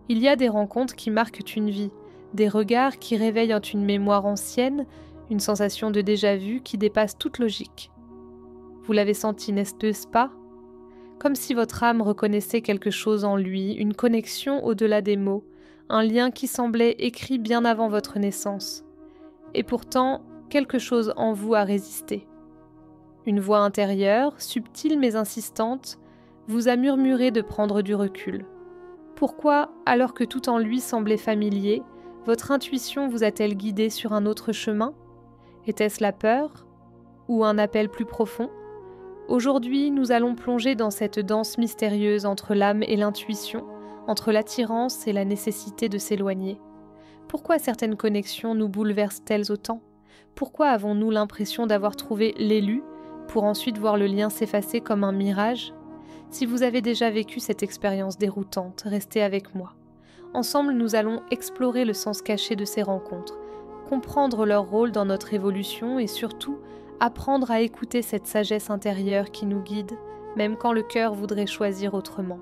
Il y a des rencontres qui marquent une vie, des regards qui réveillent une mémoire ancienne, une sensation de déjà-vu qui dépasse toute logique. Vous l'avez senti, n'est-ce pas? Comme si votre âme reconnaissait quelque chose en lui, une connexion au-delà des mots, un lien qui semblait écrit bien avant votre naissance. Et pourtant, quelque chose en vous a résisté. Une voix intérieure, subtile mais insistante, vous a murmuré de prendre du recul. Pourquoi, alors que tout en lui semblait familier, votre intuition vous a-t-elle guidé sur un autre chemin? Était-ce la peur? Ou un appel plus profond? Aujourd'hui, nous allons plonger dans cette danse mystérieuse entre l'âme et l'intuition, entre l'attirance et la nécessité de s'éloigner. Pourquoi certaines connexions nous bouleversent-elles autant? Pourquoi avons-nous l'impression d'avoir trouvé l'élu, pour ensuite voir le lien s'effacer comme un mirage? Si vous avez déjà vécu cette expérience déroutante, restez avec moi. Ensemble, nous allons explorer le sens caché de ces rencontres, comprendre leur rôle dans notre évolution et surtout, apprendre à écouter cette sagesse intérieure qui nous guide, même quand le cœur voudrait choisir autrement.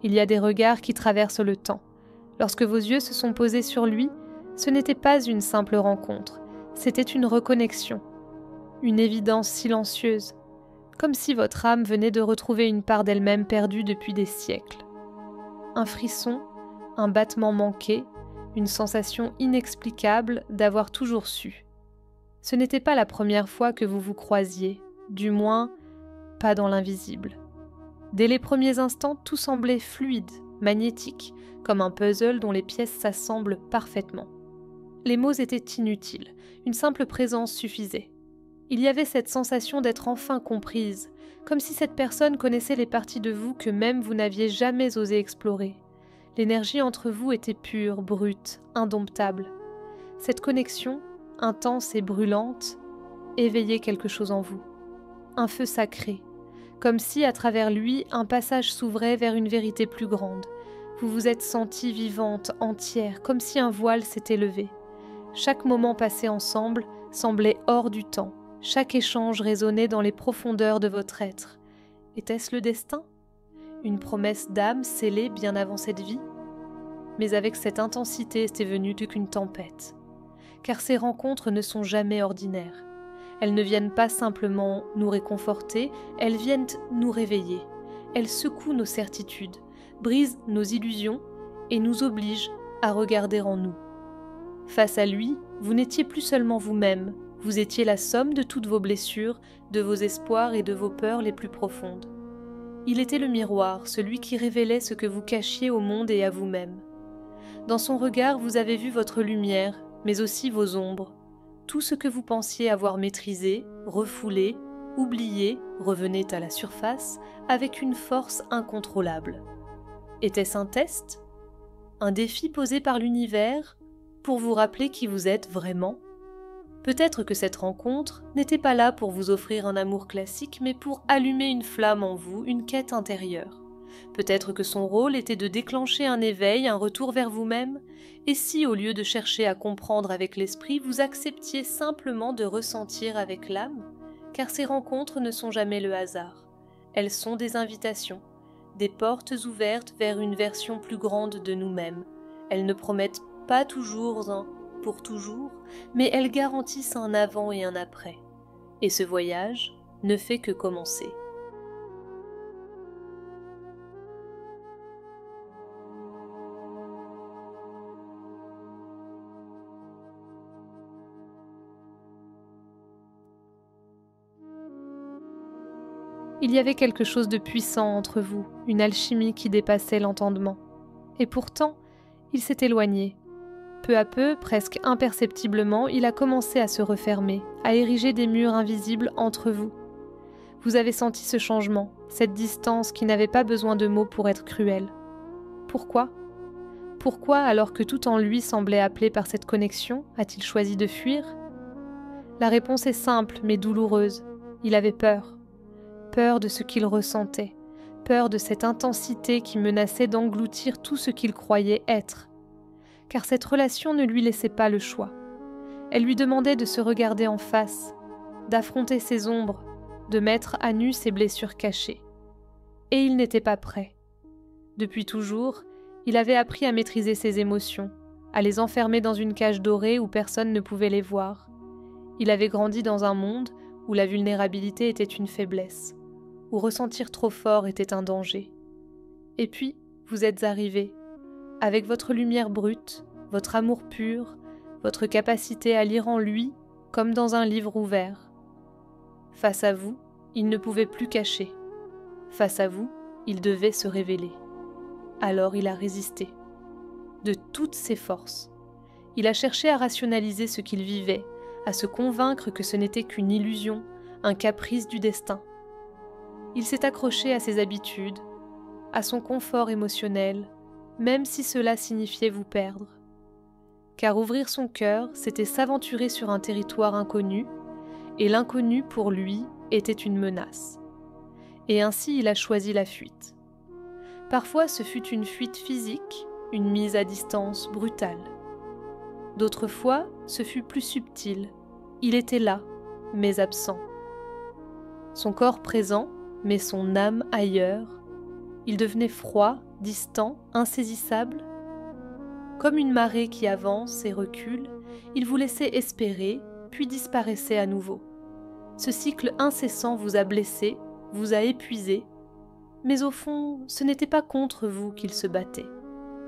Il y a des regards qui traversent le temps. Lorsque vos yeux se sont posés sur lui, ce n'était pas une simple rencontre, c'était une reconnexion, une évidence silencieuse, comme si votre âme venait de retrouver une part d'elle-même perdue depuis des siècles. Un frisson, un battement manqué, une sensation inexplicable d'avoir toujours su. Ce n'était pas la première fois que vous vous croisiez, du moins, pas dans l'invisible. Dès les premiers instants, tout semblait fluide, magnétique, comme un puzzle dont les pièces s'assemblent parfaitement. Les mots étaient inutiles, une simple présence suffisait. Il y avait cette sensation d'être enfin comprise, comme si cette personne connaissait les parties de vous que même vous n'aviez jamais osé explorer. L'énergie entre vous était pure, brute, indomptable. Cette connexion, intense et brûlante, éveillait quelque chose en vous. Un feu sacré, comme si, à travers lui, un passage s'ouvrait vers une vérité plus grande. Vous vous êtes sentie vivante, entière, comme si un voile s'était levé. Chaque moment passé ensemble semblait hors du temps. Chaque échange résonnait dans les profondeurs de votre être. Était-ce le destin? Une promesse d'âme scellée bien avant cette vie? Mais avec cette intensité était venue qu'une tempête. Car ces rencontres ne sont jamais ordinaires. Elles ne viennent pas simplement nous réconforter, elles viennent nous réveiller. Elles secouent nos certitudes, brisent nos illusions et nous obligent à regarder en nous. Face à lui, vous n'étiez plus seulement vous-même, vous étiez la somme de toutes vos blessures, de vos espoirs et de vos peurs les plus profondes. Il était le miroir, celui qui révélait ce que vous cachiez au monde et à vous-même. Dans son regard, vous avez vu votre lumière, mais aussi vos ombres. Tout ce que vous pensiez avoir maîtrisé, refoulé, oublié, revenait à la surface avec une force incontrôlable. Était-ce un test? Un défi posé par l'univers pour vous rappeler qui vous êtes vraiment? Peut-être que cette rencontre n'était pas là pour vous offrir un amour classique, mais pour allumer une flamme en vous, une quête intérieure. Peut-être que son rôle était de déclencher un éveil, un retour vers vous-même, et si, au lieu de chercher à comprendre avec l'esprit, vous acceptiez simplement de ressentir avec l'âme, car ces rencontres ne sont jamais le hasard. Elles sont des invitations, des portes ouvertes vers une version plus grande de nous-mêmes. Elles ne promettent pas toujours un pour toujours, mais elles garantissent un avant et un après. Et ce voyage ne fait que commencer. Il y avait quelque chose de puissant entre vous, une alchimie qui dépassait l'entendement. Et pourtant, il s'est éloigné. Peu à peu, presque imperceptiblement, il a commencé à se refermer, à ériger des murs invisibles entre vous. Vous avez senti ce changement, cette distance qui n'avait pas besoin de mots pour être cruelle. Pourquoi? Pourquoi, alors que tout en lui semblait appelé par cette connexion, a-t-il choisi de fuir? La réponse est simple mais douloureuse. Il avait peur. Peur de ce qu'il ressentait, peur de cette intensité qui menaçait d'engloutir tout ce qu'il croyait être. Car cette relation ne lui laissait pas le choix. Elle lui demandait de se regarder en face, d'affronter ses ombres, de mettre à nu ses blessures cachées. Et il n'était pas prêt. Depuis toujours, il avait appris à maîtriser ses émotions, à les enfermer dans une cage dorée où personne ne pouvait les voir. Il avait grandi dans un monde où la vulnérabilité était une faiblesse, où ressentir trop fort était un danger. Et puis, vous êtes arrivé, avec votre lumière brute, votre amour pur, votre capacité à lire en lui comme dans un livre ouvert. Face à vous, il ne pouvait plus cacher. Face à vous, il devait se révéler. Alors il a résisté. De toutes ses forces. Il a cherché à rationaliser ce qu'il vivait, à se convaincre que ce n'était qu'une illusion, un caprice du destin. Il s'est accroché à ses habitudes, à son confort émotionnel, même si cela signifiait vous perdre. Car ouvrir son cœur, c'était s'aventurer sur un territoire inconnu, et l'inconnu pour lui était une menace. Et ainsi il a choisi la fuite. Parfois ce fut une fuite physique, une mise à distance brutale. D'autres fois, ce fut plus subtil. Il était là, mais absent. Son corps présent, mais son âme ailleurs. Il devenait froid, distant, insaisissable. Comme une marée qui avance et recule, il vous laissait espérer, puis disparaissait à nouveau. Ce cycle incessant vous a blessé, vous a épuisé, mais au fond, ce n'était pas contre vous qu'il se battait,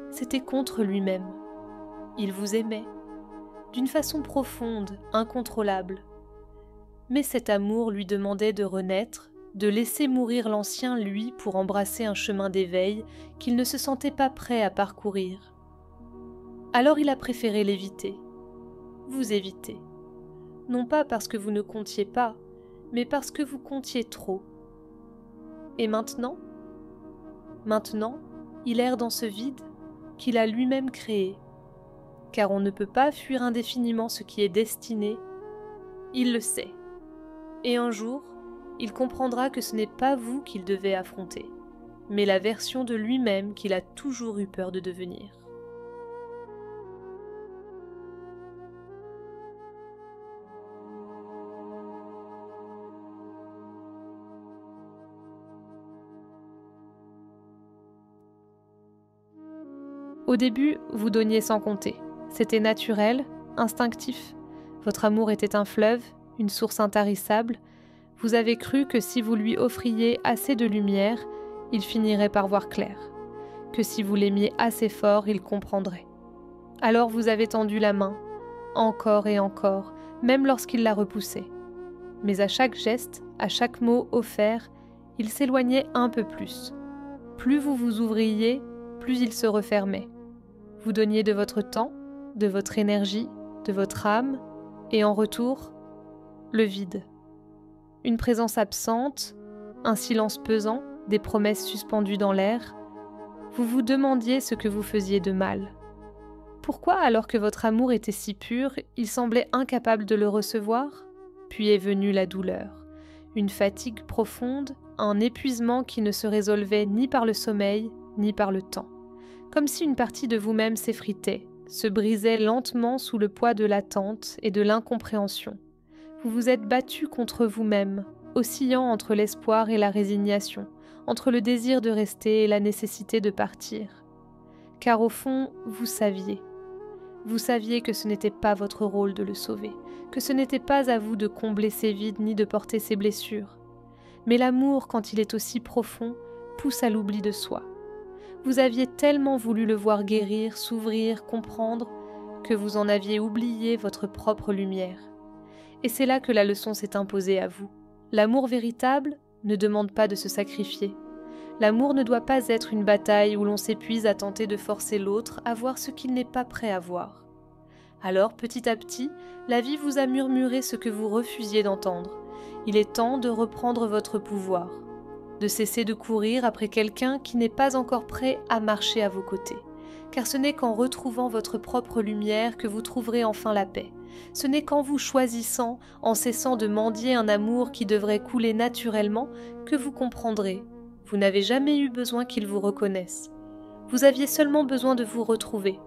c'était contre lui-même. Il vous aimait, d'une façon profonde, incontrôlable. Mais cet amour lui demandait de renaître, de laisser mourir l'ancien lui pour embrasser un chemin d'éveil qu'il ne se sentait pas prêt à parcourir. Alors il a préféré l'éviter, vous éviter. Non pas parce que vous ne comptiez pas, mais parce que vous comptiez trop. Et maintenant, il erre dans ce vide qu'il a lui-même créé, car on ne peut pas fuir indéfiniment ce qui est destiné. Il le sait. Et un jour, il comprendra que ce n'est pas vous qu'il devait affronter, mais la version de lui-même qu'il a toujours eu peur de devenir. Au début, vous donniez sans compter. C'était naturel, instinctif. Votre amour était un fleuve, une source intarissable. Vous avez cru que si vous lui offriez assez de lumière, il finirait par voir clair. Que si vous l'aimiez assez fort, il comprendrait. Alors vous avez tendu la main, encore et encore, même lorsqu'il la repoussait. Mais à chaque geste, à chaque mot offert, il s'éloignait un peu plus. Plus vous vous ouvriez, plus il se refermait. Vous donniez de votre temps, de votre énergie, de votre âme, et en retour, le vide. Une présence absente, un silence pesant, des promesses suspendues dans l'air. Vous vous demandiez ce que vous faisiez de mal. Pourquoi, alors que votre amour était si pur, il semblait incapable de le recevoir ? Puis est venue la douleur, une fatigue profonde, un épuisement qui ne se résolvait ni par le sommeil, ni par le temps. Comme si une partie de vous-même s'effritait, se brisait lentement sous le poids de l'attente et de l'incompréhension. Vous vous êtes battu contre vous-même, oscillant entre l'espoir et la résignation, entre le désir de rester et la nécessité de partir. Car au fond, vous saviez. Vous saviez que ce n'était pas votre rôle de le sauver, que ce n'était pas à vous de combler ses vides ni de porter ses blessures. Mais l'amour, quand il est aussi profond, pousse à l'oubli de soi. Vous aviez tellement voulu le voir guérir, s'ouvrir, comprendre, que vous en aviez oublié votre propre lumière. Et c'est là que la leçon s'est imposée à vous. L'amour véritable ne demande pas de se sacrifier. L'amour ne doit pas être une bataille où l'on s'épuise à tenter de forcer l'autre à voir ce qu'il n'est pas prêt à voir. Alors, petit à petit, la vie vous a murmuré ce que vous refusiez d'entendre. Il est temps de reprendre votre pouvoir. De cesser de courir après quelqu'un qui n'est pas encore prêt à marcher à vos côtés. Car ce n'est qu'en retrouvant votre propre lumière que vous trouverez enfin la paix. Ce n'est qu'en vous choisissant, en cessant de mendier un amour qui devrait couler naturellement, que vous comprendrez, Vous n'avez jamais eu besoin qu'il vous reconnaisse. Vous aviez seulement besoin de vous retrouver.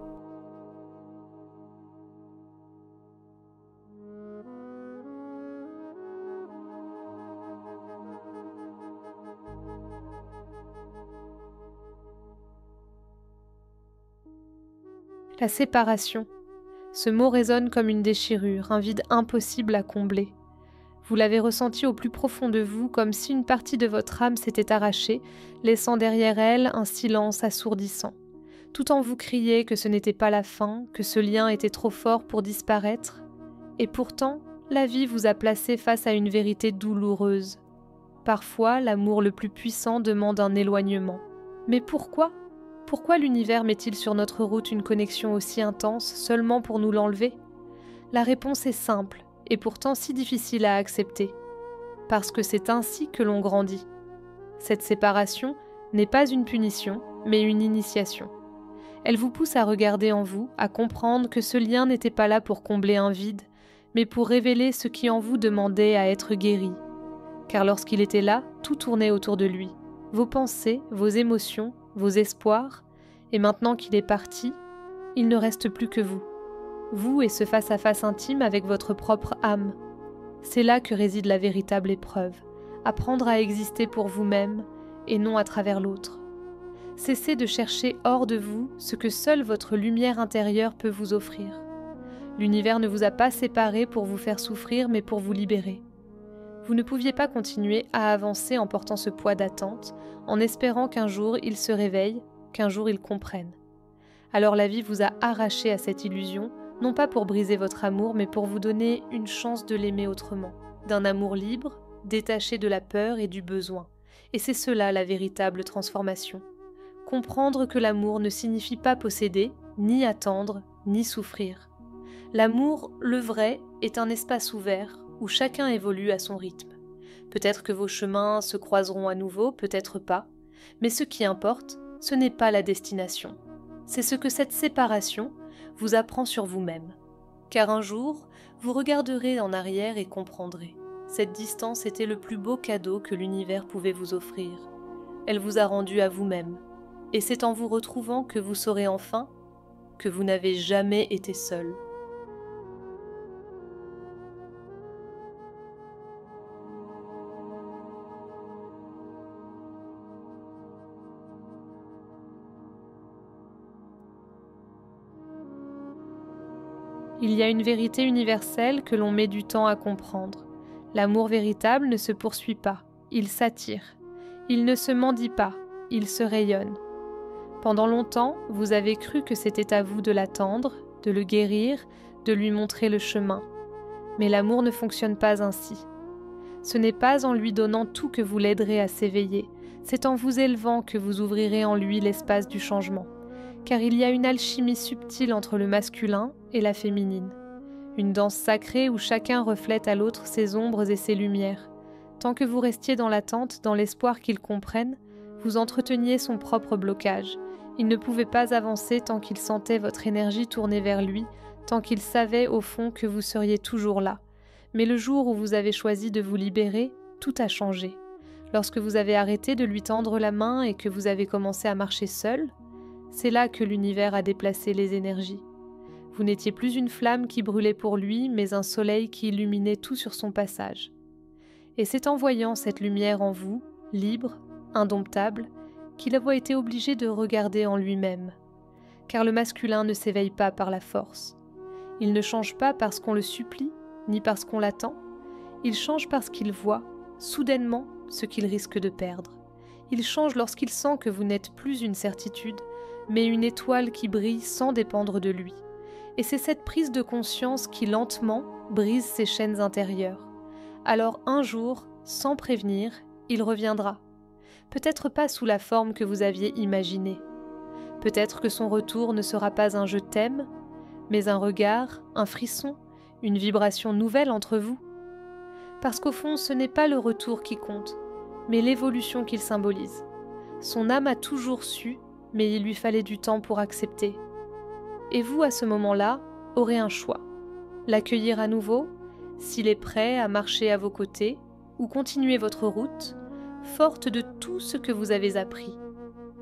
La séparation. Ce mot résonne comme une déchirure, un vide impossible à combler. Vous l'avez ressenti au plus profond de vous, comme si une partie de votre âme s'était arrachée, laissant derrière elle un silence assourdissant. Tout en vous criait que ce n'était pas la fin, que ce lien était trop fort pour disparaître. Et pourtant, la vie vous a placé face à une vérité douloureuse. Parfois, l'amour le plus puissant demande un éloignement. Mais pourquoi ? Pourquoi l'univers met-il sur notre route une connexion aussi intense seulement pour nous l'enlever ? La réponse est simple, et pourtant si difficile à accepter. Parce que c'est ainsi que l'on grandit. Cette séparation n'est pas une punition, mais une initiation. Elle vous pousse à regarder en vous, à comprendre que ce lien n'était pas là pour combler un vide, mais pour révéler ce qui en vous demandait à être guéri. Car lorsqu'il était là, tout tournait autour de lui. Vos pensées, vos émotions, vos espoirs, et maintenant qu'il est parti, il ne reste plus que vous. Vous et ce face-à-face intime avec votre propre âme. C'est là que réside la véritable épreuve, apprendre à exister pour vous-même et non à travers l'autre. Cessez de chercher hors de vous ce que seule votre lumière intérieure peut vous offrir. L'univers ne vous a pas séparé pour vous faire souffrir, mais pour vous libérer. Vous ne pouviez pas continuer à avancer en portant ce poids d'attente, en espérant qu'un jour il se réveille, qu'un jour il comprenne. Alors la vie vous a arraché à cette illusion, non pas pour briser votre amour, mais pour vous donner une chance de l'aimer autrement, d'un amour libre, détaché de la peur et du besoin. Et c'est cela la véritable transformation. Comprendre que l'amour ne signifie pas posséder, ni attendre, ni souffrir. L'amour, le vrai, est un espace ouvert, où chacun évolue à son rythme. Peut-être que vos chemins se croiseront à nouveau, peut-être pas, mais ce qui importe, ce n'est pas la destination. C'est ce que cette séparation vous apprend sur vous-même. Car un jour, vous regarderez en arrière et comprendrez. Cette distance était le plus beau cadeau que l'univers pouvait vous offrir. Elle vous a rendu à vous-même. Et c'est en vous retrouvant que vous saurez enfin que vous n'avez jamais été seul. Il y a une vérité universelle que l'on met du temps à comprendre. L'amour véritable ne se poursuit pas, il s'attire. Il ne se mendie pas, il se rayonne. Pendant longtemps, vous avez cru que c'était à vous de l'attendre, de le guérir, de lui montrer le chemin. Mais l'amour ne fonctionne pas ainsi. Ce n'est pas en lui donnant tout que vous l'aiderez à s'éveiller, c'est en vous élevant que vous ouvrirez en lui l'espace du changement. Car il y a une alchimie subtile entre le masculin et la féminine. Une danse sacrée où chacun reflète à l'autre ses ombres et ses lumières. Tant que vous restiez dans l'attente, dans l'espoir qu'il comprenne, vous entreteniez son propre blocage. Il ne pouvait pas avancer tant qu'il sentait votre énergie tourner vers lui, tant qu'il savait au fond que vous seriez toujours là. Mais le jour où vous avez choisi de vous libérer, tout a changé. Lorsque vous avez arrêté de lui tendre la main et que vous avez commencé à marcher seul, c'est là que l'univers a déplacé les énergies. Vous n'étiez plus une flamme qui brûlait pour lui, mais un soleil qui illuminait tout sur son passage. Et c'est en voyant cette lumière en vous, libre, indomptable, qu'il a été obligé de regarder en lui-même. Car le masculin ne s'éveille pas par la force. Il ne change pas parce qu'on le supplie, ni parce qu'on l'attend. Il change parce qu'il voit, soudainement, ce qu'il risque de perdre. Il change lorsqu'il sent que vous n'êtes plus une certitude, mais une étoile qui brille sans dépendre de lui. Et c'est cette prise de conscience qui lentement brise ses chaînes intérieures. Alors un jour, sans prévenir, il reviendra. Peut-être pas sous la forme que vous aviez imaginée. Peut-être que son retour ne sera pas un « je t'aime », mais un regard, un frisson, une vibration nouvelle entre vous. Parce qu'au fond, ce n'est pas le retour qui compte, mais l'évolution qu'il symbolise. Son âme a toujours su, mais il lui fallait du temps pour accepter. Et vous, à ce moment-là, aurez un choix. L'accueillir à nouveau, s'il est prêt à marcher à vos côtés, ou continuer votre route, forte de tout ce que vous avez appris.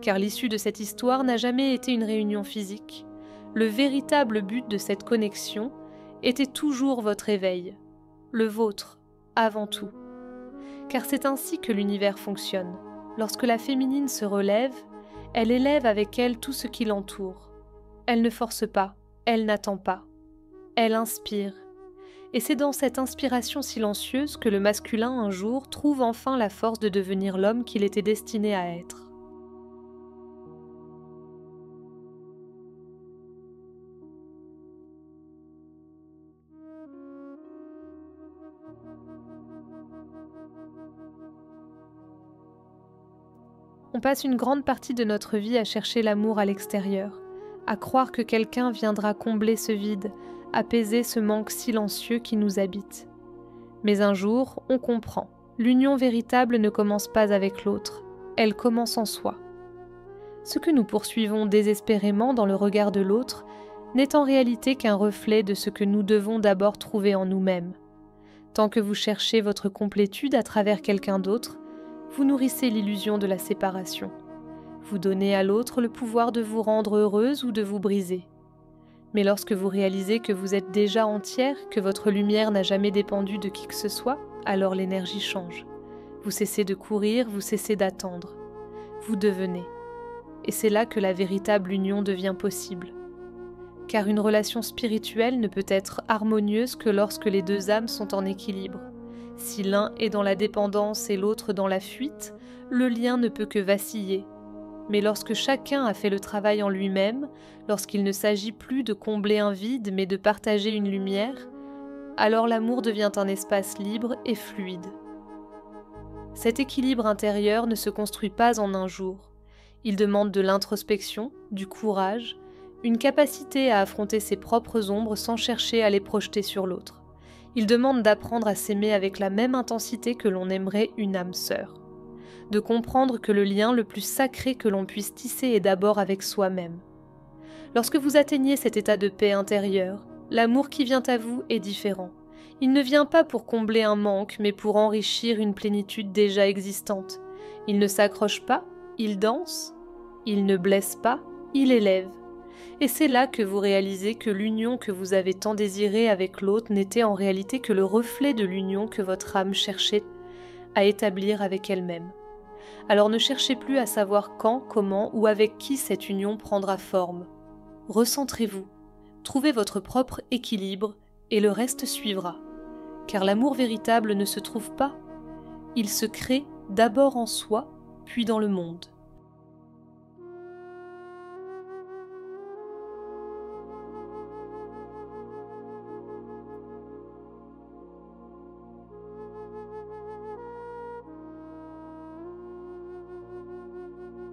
Car l'issue de cette histoire n'a jamais été une réunion physique. Le véritable but de cette connexion était toujours votre éveil, le vôtre, avant tout. Car c'est ainsi que l'univers fonctionne. Lorsque la féminine se relève, elle élève avec elle tout ce qui l'entoure. Elle ne force pas, elle n'attend pas. Elle inspire. Et c'est dans cette inspiration silencieuse que le masculin un jour trouve enfin la force de devenir l'homme qu'il était destiné à être. On passe une grande partie de notre vie à chercher l'amour à l'extérieur, à croire que quelqu'un viendra combler ce vide, apaiser ce manque silencieux qui nous habite. Mais un jour, on comprend. L'union véritable ne commence pas avec l'autre, elle commence en soi. Ce que nous poursuivons désespérément dans le regard de l'autre n'est en réalité qu'un reflet de ce que nous devons d'abord trouver en nous-mêmes. Tant que vous cherchez votre complétude à travers quelqu'un d'autre, vous nourrissez l'illusion de la séparation. Vous donnez à l'autre le pouvoir de vous rendre heureuse ou de vous briser. Mais lorsque vous réalisez que vous êtes déjà entière, que votre lumière n'a jamais dépendu de qui que ce soit, alors l'énergie change. Vous cessez de courir, vous cessez d'attendre. Vous devenez. Et c'est là que la véritable union devient possible. Car une relation spirituelle ne peut être harmonieuse que lorsque les deux âmes sont en équilibre. Si l'un est dans la dépendance et l'autre dans la fuite, le lien ne peut que vaciller. Mais lorsque chacun a fait le travail en lui-même, lorsqu'il ne s'agit plus de combler un vide mais de partager une lumière, alors l'amour devient un espace libre et fluide. Cet équilibre intérieur ne se construit pas en un jour. Il demande de l'introspection, du courage, une capacité à affronter ses propres ombres sans chercher à les projeter sur l'autre. Il demande d'apprendre à s'aimer avec la même intensité que l'on aimerait une âme sœur. De comprendre que le lien le plus sacré que l'on puisse tisser est d'abord avec soi-même. Lorsque vous atteignez cet état de paix intérieure, l'amour qui vient à vous est différent. Il ne vient pas pour combler un manque, mais pour enrichir une plénitude déjà existante. Il ne s'accroche pas, il danse. Il ne blesse pas, il élève. Et c'est là que vous réalisez que l'union que vous avez tant désirée avec l'autre n'était en réalité que le reflet de l'union que votre âme cherchait à établir avec elle-même. Alors ne cherchez plus à savoir quand, comment ou avec qui cette union prendra forme. Recentrez-vous, trouvez votre propre équilibre et le reste suivra. Car l'amour véritable ne se trouve pas, il se crée d'abord en soi, puis dans le monde.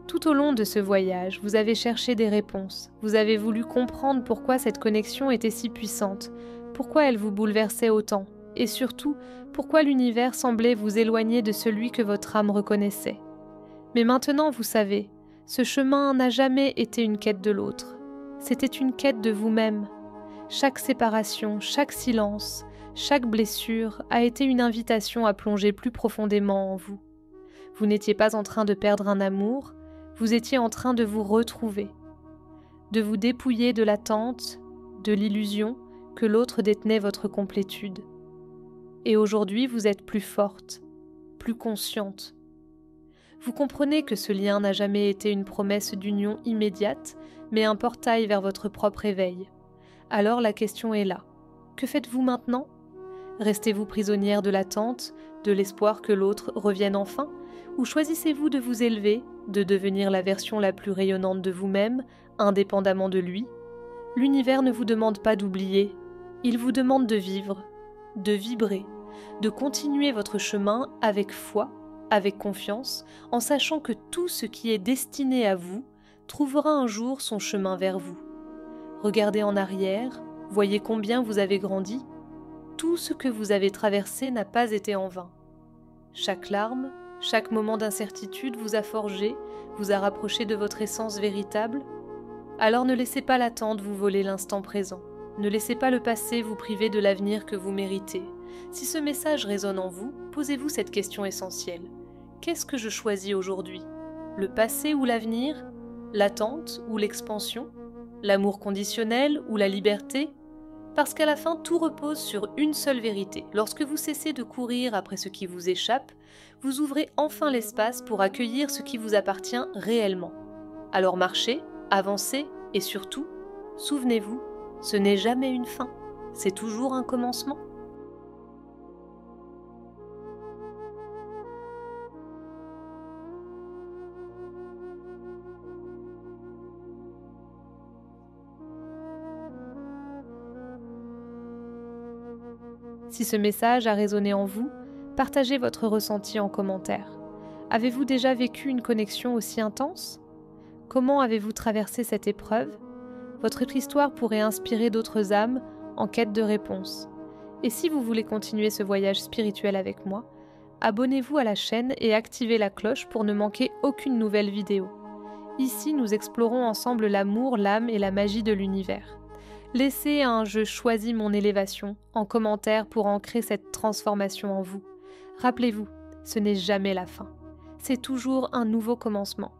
Tout au long de ce voyage, vous avez cherché des réponses. Vous avez voulu comprendre pourquoi cette connexion était si puissante, pourquoi elle vous bouleversait autant, et surtout, pourquoi l'univers semblait vous éloigner de celui que votre âme reconnaissait. Mais maintenant, vous savez, ce chemin n'a jamais été une quête de l'autre. C'était une quête de vous-même. Chaque séparation, chaque silence, chaque blessure a été une invitation à plonger plus profondément en vous. Vous n'étiez pas en train de perdre un amour, vous étiez en train de vous retrouver, de vous dépouiller de l'attente, de l'illusion que l'autre détenait votre complétude. Et aujourd'hui, vous êtes plus forte, plus consciente. Vous comprenez que ce lien n'a jamais été une promesse d'union immédiate, mais un portail vers votre propre éveil. Alors la question est là. Que faites-vous maintenant ? Restez-vous prisonnière de l'attente, de l'espoir que l'autre revienne enfin ? Ou choisissez-vous de vous élever, de devenir la version la plus rayonnante de vous-même, indépendamment de lui ? L'univers ne vous demande pas d'oublier, il vous demande de vivre, de vibrer, de continuer votre chemin avec foi, avec confiance, en sachant que tout ce qui est destiné à vous trouvera un jour son chemin vers vous. Regardez en arrière, voyez combien vous avez grandi. Tout ce que vous avez traversé n'a pas été en vain. Chaque larme, chaque moment d'incertitude vous a forgé, vous a rapproché de votre essence véritable. Alors ne laissez pas l'attente vous voler l'instant présent. Ne laissez pas le passé vous priver de l'avenir que vous méritez. Si ce message résonne en vous, posez-vous cette question essentielle. Qu'est-ce que je choisis aujourd'hui? Le passé ou l'avenir? L'attente ou l'expansion? L'amour conditionnel ou la liberté? Parce qu'à la fin, tout repose sur une seule vérité. Lorsque vous cessez de courir après ce qui vous échappe, vous ouvrez enfin l'espace pour accueillir ce qui vous appartient réellement. Alors marchez, avancez et surtout, souvenez-vous, ce n'est jamais une fin, c'est toujours un commencement. Si ce message a résonné en vous, partagez votre ressenti en commentaire. Avez-vous déjà vécu une connexion aussi intense? Comment avez-vous traversé cette épreuve? Votre histoire pourrait inspirer d'autres âmes en quête de réponses. Et si vous voulez continuer ce voyage spirituel avec moi, abonnez-vous à la chaîne et activez la cloche pour ne manquer aucune nouvelle vidéo. Ici, nous explorons ensemble l'amour, l'âme et la magie de l'univers. Laissez un « Je choisis mon élévation » en commentaire pour ancrer cette transformation en vous. Rappelez-vous, ce n'est jamais la fin. C'est toujours un nouveau commencement.